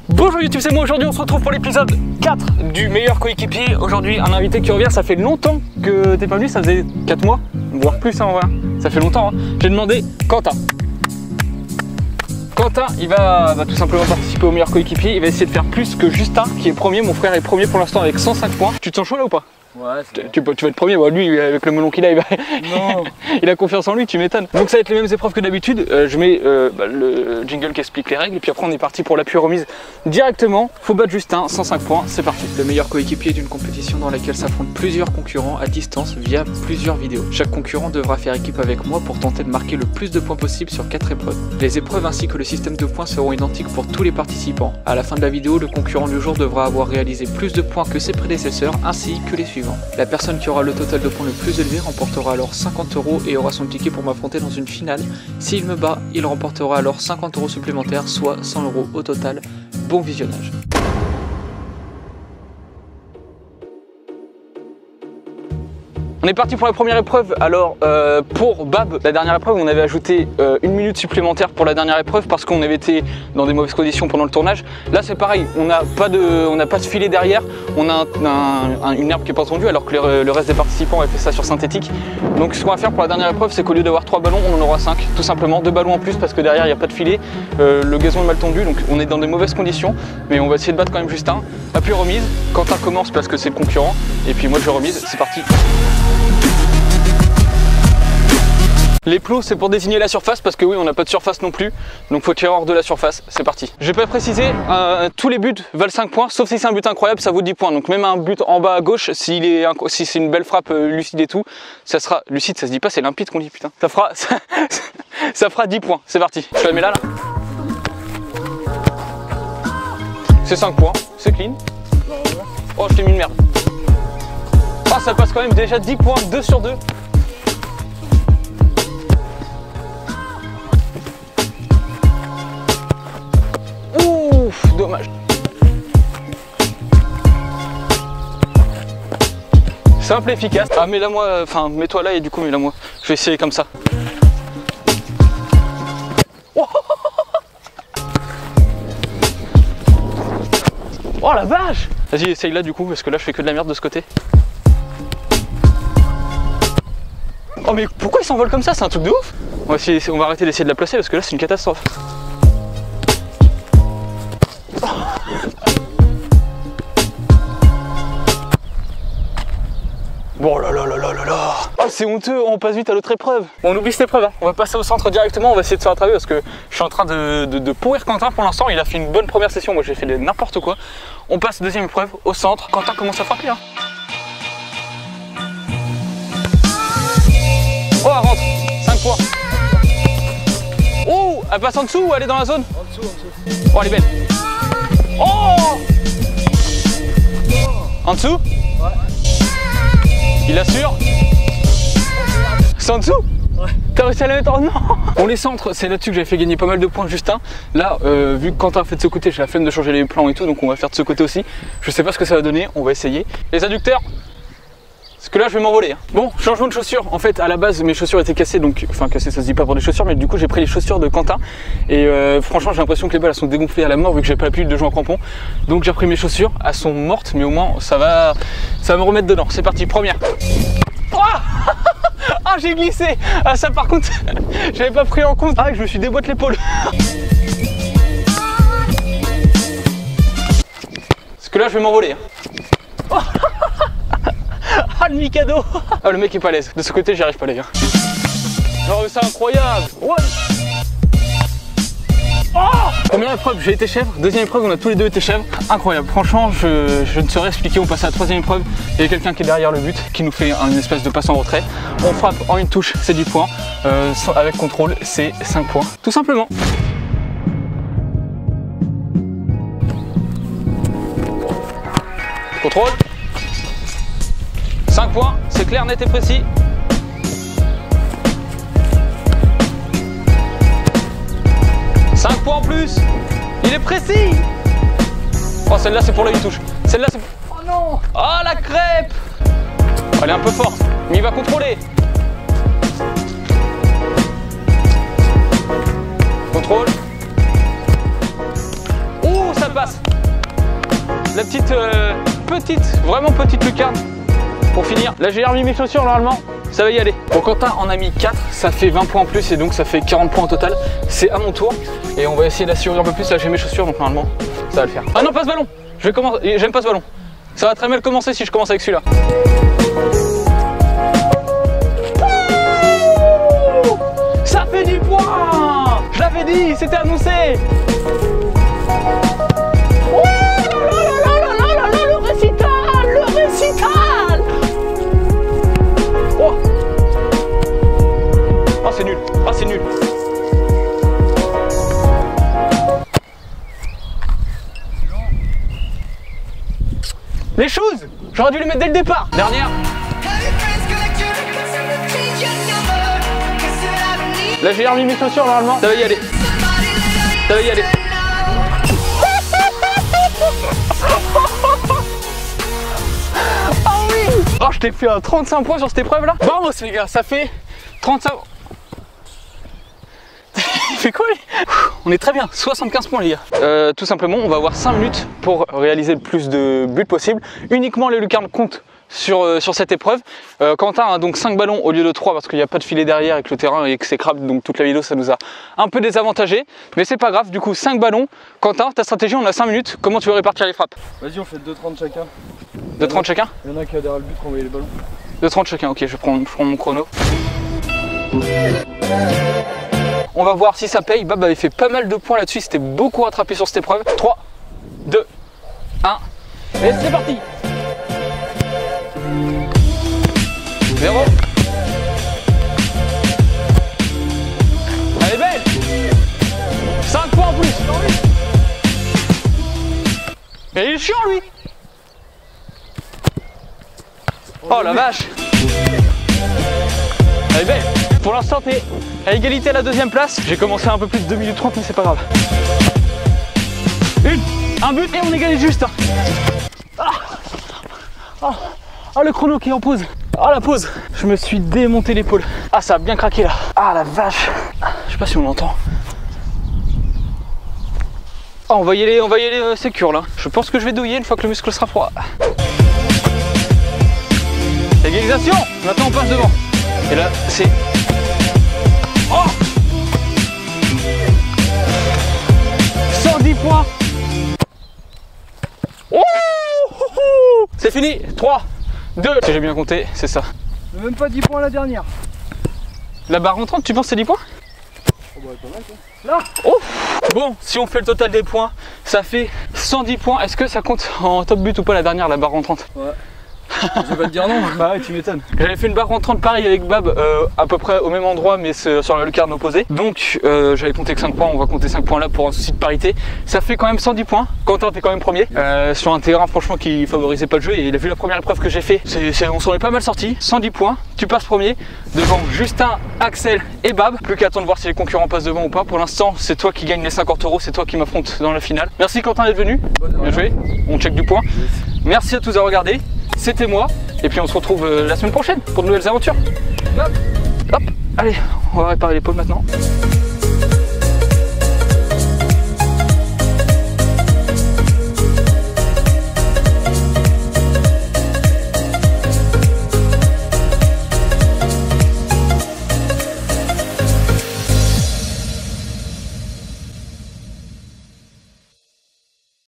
Bonjour YouTube, c'est moi. Aujourd'hui on se retrouve pour l'épisode 4 du meilleur coéquipier. Aujourd'hui un invité qui revient, ça fait longtemps que t'es pas venu, ça faisait 4 mois, voire plus hein, en vrai. Ça fait longtemps hein. J'ai demandé Quentin. Quentin, il va tout simplement participer au meilleur coéquipier. Il va essayer de faire plus que Justin qui est premier. Mon frère est premier pour l'instant avec 105 points. Tu te sens chaud là ou pas? Ouais, tu vas être premier, bah, lui avec le melon qu'il a, il a confiance en lui, tu m'étonnes. Donc ça va être les mêmes épreuves que d'habitude. Je mets le jingle qui explique les règles et puis après on est parti pour l'appui remise directement. Faut battre Justin, 105 points, c'est parti. Le meilleur coéquipier d'une compétition dans laquelle s'affrontent plusieurs concurrents à distance via plusieurs vidéos. Chaque concurrent devra faire équipe avec moi pour tenter de marquer le plus de points possible sur 4 épreuves. Les épreuves ainsi que le système de points seront identiques pour tous les participants. À la fin de la vidéo, le concurrent du jour devra avoir réalisé plus de points que ses prédécesseurs ainsi que les suivants. La personne qui aura le total de points le plus élevé remportera alors 50 € et aura son ticket pour m'affronter dans une finale. S'il me bat, il remportera alors 50 € supplémentaires, soit 100 € au total. Bon visionnage. On est parti pour la première épreuve. Alors pour Bab, la dernière épreuve, on avait ajouté 1 minute supplémentaire pour la dernière épreuve parce qu'on avait été dans des mauvaises conditions pendant le tournage. Là c'est pareil, on n'a pas de filet derrière, on a une herbe qui n'est pas tendue alors que le reste des participants a fait ça sur synthétique. Donc ce qu'on va faire pour la dernière épreuve, c'est qu'au lieu d'avoir 3 ballons, on en aura 5, tout simplement 2 ballons en plus parce que derrière il n'y a pas de filet, le gazon est mal tendu, donc on est dans des mauvaises conditions, mais on va essayer de battre quand même Justin. Appui remise, Quentin commence parce que c'est le concurrent, et puis moi je remise, c'est parti. Les plots c'est pour désigner la surface parce que oui on n'a pas de surface non plus, donc faut tirer hors de la surface, c'est parti. Je vais pas préciser, tous les buts valent 5 points sauf si c'est un but incroyable ça vaut 10 points, donc même un but en bas à gauche si c'est une belle frappe lucide et tout, ça sera, lucide ça se dit pas, c'est limpide qu'on dit putain, ça fera 10 points, c'est parti. Je la mets là. C'est 5 points, c'est clean. Oh je t'ai mis une merde. Oh ça passe quand même déjà 10 points, 2 sur 2. Ouf, dommage. Simple, efficace. Ah mets-la moi, enfin mets-toi là et du coup mets-la moi. Je vais essayer comme ça. Oh, oh la vache. Vas-y essaye là du coup parce que là je fais que de la merde de ce côté. Oh mais pourquoi il s'envole comme ça? C'est un truc de ouf. On va arrêter d'essayer de la placer parce que là c'est une catastrophe. Bon là là là là là là. Oh c'est honteux, on passe vite à l'autre épreuve. Bon, on oublie cette épreuve, hein. On va passer au centre directement, on va essayer de se rattraper parce que je suis en train de pourrir Quentin pour l'instant. Il a fait une bonne première session, moi j'ai fait n'importe quoi. On passe deuxième épreuve au centre. Quentin commence à frapper hein. Oh elle rentre, 5 points. Oh elle passe en dessous ou elle est dans la zone? En dessous, en dessous. Oh elle est belle. Oh en dessous? Ouais. Il assure. C'est en dessous? Ouais. T'as réussi à la mettre en... Non. Bon les centres, c'est là-dessus que j'avais fait gagner pas mal de points Justin. Là, vu que Quentin a fait de ce côté, j'ai la flemme de changer les plans et tout, donc on va faire de ce côté aussi. Je sais pas ce que ça va donner, on va essayer. Les adducteurs, parce que là je vais m'envoler hein. Bon, changement de chaussures. En fait à la base mes chaussures étaient cassées, donc enfin cassées ça se dit pas pour des chaussures, mais du coup j'ai pris les chaussures de Quentin. Et franchement j'ai l'impression que les balles elles sont dégonflées à la mort vu que j'ai pas l'habitude de jouer en crampons. Donc j'ai repris mes chaussures, elles sont mortes mais au moins ça va me remettre dedans. C'est parti, première. Oh ah j'ai glissé. Ah ça par contre j'avais pas pris en compte. Ah je me suis déboîté l'épaule. Parce que là je vais m'envoler hein. Oh ah le Mikado. Ah le mec est pas à l'aise, de ce côté j'y arrive pas les gars. Non mais c'est incroyable. What? Oh première épreuve j'ai été chèvre, deuxième épreuve on a tous les deux été chèvres. Incroyable, franchement je ne saurais expliquer. On passe à la troisième épreuve, il y a quelqu'un qui est derrière le but qui nous fait une espèce de passe en retrait. On frappe en une touche, c'est 10 points, avec contrôle c'est 5 points, tout simplement. Contrôle. 5 points, c'est clair, net et précis. Points en plus. Il est précis. Oh celle-là c'est pour la touche. Celle-là c'est... Oh non. Oh la crêpe. Elle est un peu forte, mais il va contrôler. Contrôle. Oh Ouh, ça passe. La petite, vraiment petite lucarne pour finir. Là j'ai remis mes chaussures normalement, ça va y aller. Bon, Quentin en a mis 4, ça fait 20 points en plus et donc ça fait 40 points au total. C'est à mon tour et on va essayer d'assurer un peu plus. Là j'ai mes chaussures donc normalement ça va le faire. Ah non, pas ce ballon. Je vais commencer, j'aime pas ce ballon. Ça va très mal commencer si je commence avec celui-là. Ça fait 10 points. Je l'avais dit, c'était annoncé. Oh, c'est nul. Oh, c'est nul. Les choses, j'aurais dû les mettre dès le départ. Dernière. Là j'ai remis mes chaussures normalement, ça va y aller. Ça va y aller. Oh oui. Oh, je t'ai fait un 35 points sur cette épreuve là. Vamos les gars, ça fait 35. Il fait quoi lui? On est très bien, 75 points les gars. Tout simplement, on va avoir 5 minutes pour réaliser le plus de buts possible. Uniquement les lucarnes comptent sur cette épreuve. Quentin a donc 5 ballons au lieu de 3 parce qu'il n'y a pas de filet derrière et que le terrain est exécrable, donc toute la vidéo ça nous a un peu désavantagé. Mais c'est pas grave, du coup 5 ballons. Quentin, ta stratégie, on a 5 minutes. Comment tu veux répartir les frappes? Vas-y, on fait 2,30 chacun. 2,30 chacun? Il y en a qui a derrière le but pour envoyer les ballons. 2,30 chacun, ok, je prends mon chrono. On va voir si ça paye. Bab avait fait pas mal de points là-dessus, c'était beaucoup rattrapé sur cette épreuve. 3, 2, 1, et c'est parti. 0. Elle est belle. 5 points en plus. Mais il est chiant lui. Oh la vache. Elle est belle. Pour l'instant t'es à égalité à la deuxième place. J'ai commencé un peu plus de 2 minutes 30 mais c'est pas grave. Un but et on égalise juste. Ah, le chrono qui est en pause. Ah, la pause. Je me suis démonté l'épaule. Ah, ça a bien craqué là. Ah la vache. Je sais pas si on l'entend. Ah, on va y aller sécure là. Je pense que je vais douiller une fois que le muscle sera froid. Égalisation. Maintenant on passe devant. Et là c'est... Oh, 110 points. Oh, c'est fini. 3, 2, si j'ai bien compté, c'est ça. Même pas 10 points la dernière. La barre entrante, tu penses que c'est 10 points? Oh bah pas mal quoi. Là. Oh. Bon, si on fait le total des points, ça fait 110 points. Est-ce que ça compte en top but ou pas la dernière, la barre entrante? Ouais. Je vais pas te dire non. Bah ouais, tu m'étonnes. J'avais fait une barre entrante pareil avec Bab, à peu près au même endroit mais sur la lucarne opposée. Donc j'avais compté que 5 points, on va compter 5 points là pour un souci de parité. Ça fait quand même 110 points. Quentin t'es quand même premier. Sur un terrain franchement qui favorisait pas le jeu et il a vu la première épreuve que j'ai fait. On s'en est pas mal sorti. 110 points, tu passes premier devant Justin, Axel et Bab. Plus qu'à attendre de voir si les concurrents passent devant ou pas. Pour l'instant c'est toi qui gagne les 50 €, c'est toi qui m'affronte dans la finale. Merci Quentin d'être venu. Bien joué, on check du point. Merci à tous d'avoir regardé. C'était moi, et puis on se retrouve la semaine prochaine pour de nouvelles aventures. Hop, hop, allez, on va réparer l'épaule maintenant.